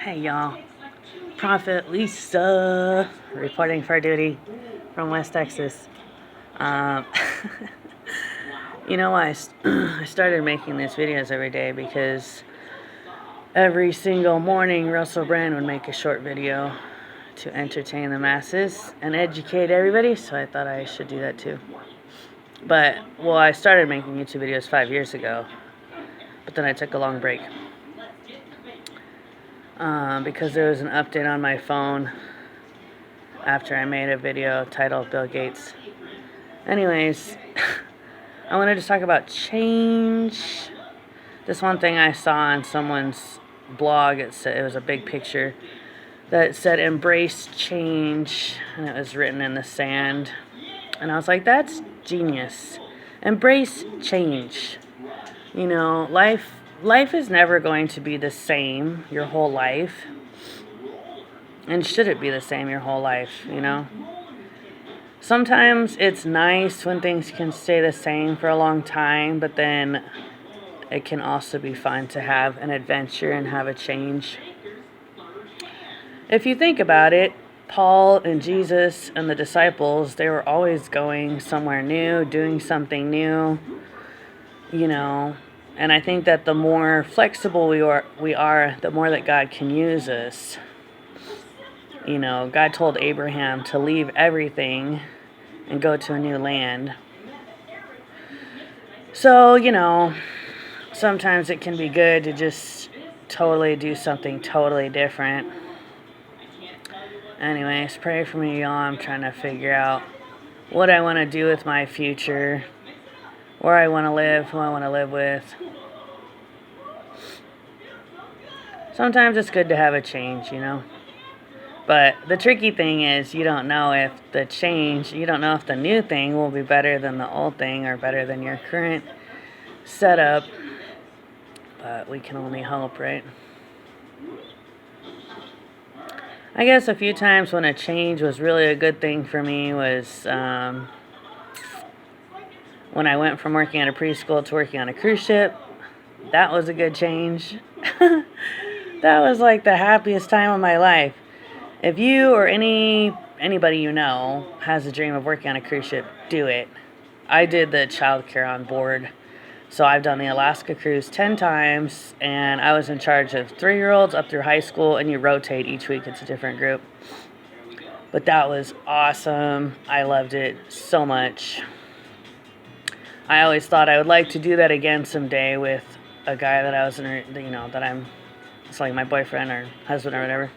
Hey y'all, Prophet Lisa reporting for duty from West Texas. Um, you know why I started making these videos every day because every single morning Russell Brand would make a short video to entertain the masses and educate everybody, so I thought I should do that too. But, well, I started making YouTube videos 5 years ago, but then I took a long break. Because there was an update on my phone after I made a video titled Bill Gates. Anyways, I wanted to talk about change. This one thing I saw on someone's blog, it was a big picture that said embrace change, and it was written in the sand. And I was like, that's genius. Embrace change. You know, life is never going to be the same your whole life. And should it be the same your whole life, you know? Sometimes it's nice when things can stay the same for a long time, but then it can also be fun to have an adventure and have a change. If you think about it, Paul and Jesus and the disciples, they were always going somewhere new, doing something new, you know. And I think that the more flexible we are, the more that God can use us. You know, God told Abraham to leave everything and go to a new land. So, you know, sometimes it can be good to just totally do something totally different. Anyways, pray for me, y'all. I'm trying to figure out what I want to do with my future, where I want to live, who I want to live with. Sometimes it's good to have a change, you know. But the tricky thing is you don't know if the new thing will be better than the old thing or better than your current setup. But we can only hope, right? I guess a few times when a change was really a good thing for me was when I went from working at a preschool to working on a cruise ship. That was a good change. That was like the happiest time of my life. If you or anybody you know has a dream of working on a cruise ship, do it. I did the childcare on board. So I've done the Alaska cruise 10 times, and I was in charge of 3-year-olds up through high school, and you rotate each week. It's a different group. But that was awesome. I loved it so much. I always thought I would like to do that again someday with a guy that I was it's like my boyfriend or husband or whatever.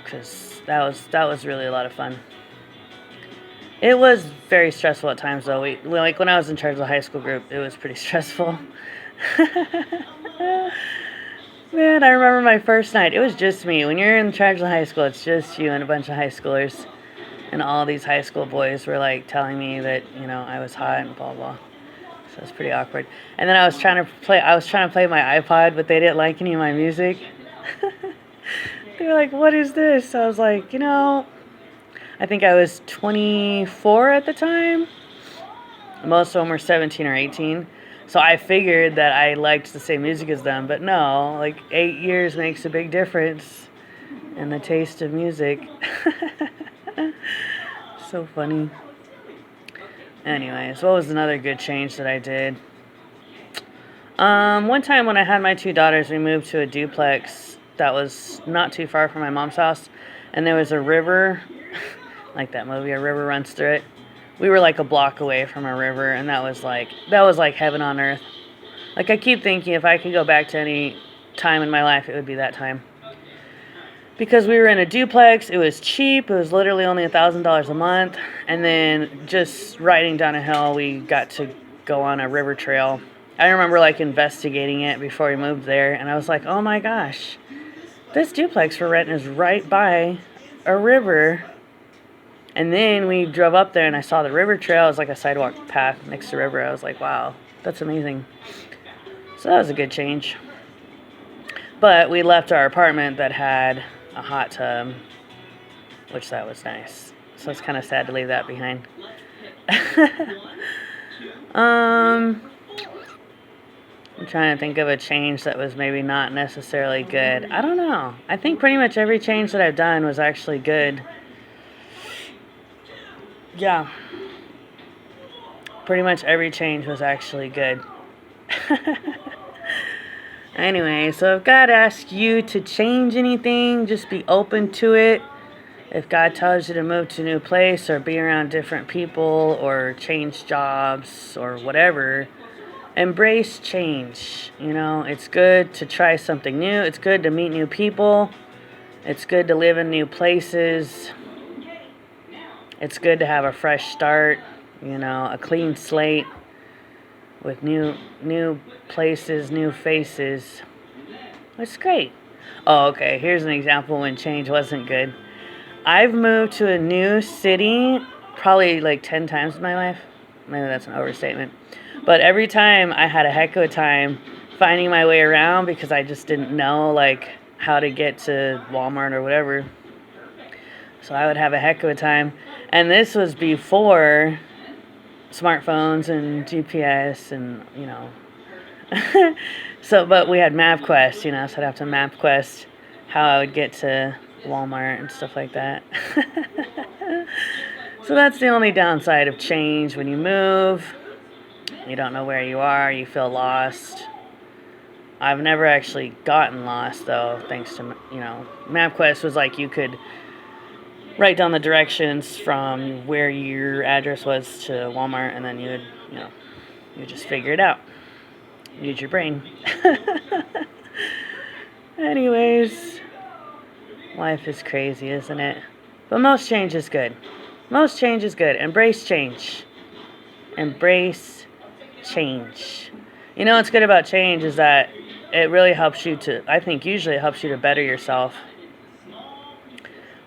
Because that was really a lot of fun. It was very stressful at times, though. Like when I was in charge of the high school group, it was pretty stressful. Man, I remember my first night. It was just me. When you're in charge of the high school, it's just you and a bunch of high schoolers. And all these high school boys were like telling me that, you know, I was hot and blah blah. So it was pretty awkward. And then I was trying to play my iPod, but they didn't like any of my music. They were like, "What is this?" I was like, you know, I think I was 24 at the time. Most of them were 17 or 18. So I figured that I liked the same music as them, but no, like 8 years makes a big difference in the taste of music. So funny. Anyways, what was another good change that I did? One time when I had my 2 daughters, we moved to a duplex that was not too far from my mom's house, and there was a river, like that movie, a river runs through it. We were like a block away from a river, and that was like heaven on earth. Like, I keep thinking if I could go back to any time in my life, it would be that time. Because we were in a duplex, it was cheap, it was literally only $1,000 a month, and then just riding down a hill, we got to go on a river trail. I remember like investigating it before we moved there, and I was like, oh my gosh, this duplex we're renting is right by a river. And then we drove up there and I saw the river trail. It was like a sidewalk path next to the river. I was like, wow, that's amazing. So that was a good change. But we left our apartment that had a hot tub, which that was nice. So it's kind of sad to leave that behind. I'm trying to think of a change that was maybe not necessarily good. I don't know. I think pretty much every change that I've done was actually good. Yeah. Pretty much every change was actually good. Anyway, so if God asks you to change anything, just be open to it. If God tells you to move to a new place or be around different people or change jobs or whatever, embrace change. You know, it's good to try something new. It's good to meet new people. It's good to live in new places. It's good to have a fresh start, you know, a clean slate with new places, new faces. It's great. Oh, okay. Here's an example when change wasn't good. I've moved to a new city probably like 10 times in my life. Maybe that's an overstatement. But every time I had a heck of a time finding my way around because I just didn't know like how to get to Walmart or whatever. So I would have a heck of a time. And this was before smartphones and GPS and, you know. So, but we had MapQuest, you know, so I'd have to MapQuest how I would get to Walmart and stuff like that. So that's the only downside of change. When you move, you don't know where you are, you feel lost. I've never actually gotten lost though, thanks to, you know, MapQuest was like you could write down the directions from where your address was to Walmart, and then you would, you know, you just figure it out. Use your brain. Anyways, life is crazy, isn't it? But most change is good. Most change is good. Embrace change. Embrace change. You know what's good about change is that it really helps you to, I think usually it helps you to better yourself.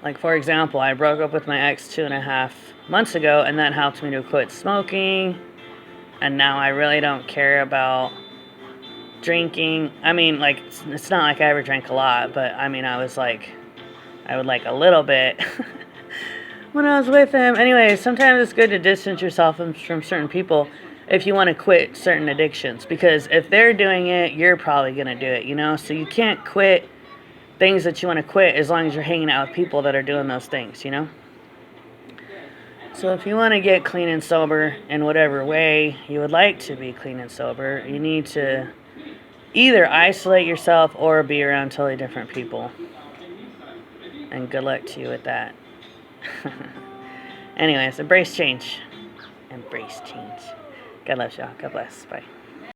Like, for example, I broke up with my ex 2.5 months ago, and that helped me to quit smoking. And now I really don't care about drinking. I mean, like, it's not like I ever drank a lot, but I mean, I would like a little bit when I was with him. Anyway, sometimes it's good to distance yourself from certain people if you want to quit certain addictions, because if they're doing it, you're probably going to do it, you know? So you can't quit things that you want to quit as long as you're hanging out with people that are doing those things, you know? So if you want to get clean and sober in whatever way you would like to be clean and sober, you need to either isolate yourself or be around totally different people. And good luck to you with that. Anyways, embrace change. Embrace change. God loves y'all. God bless. Bye.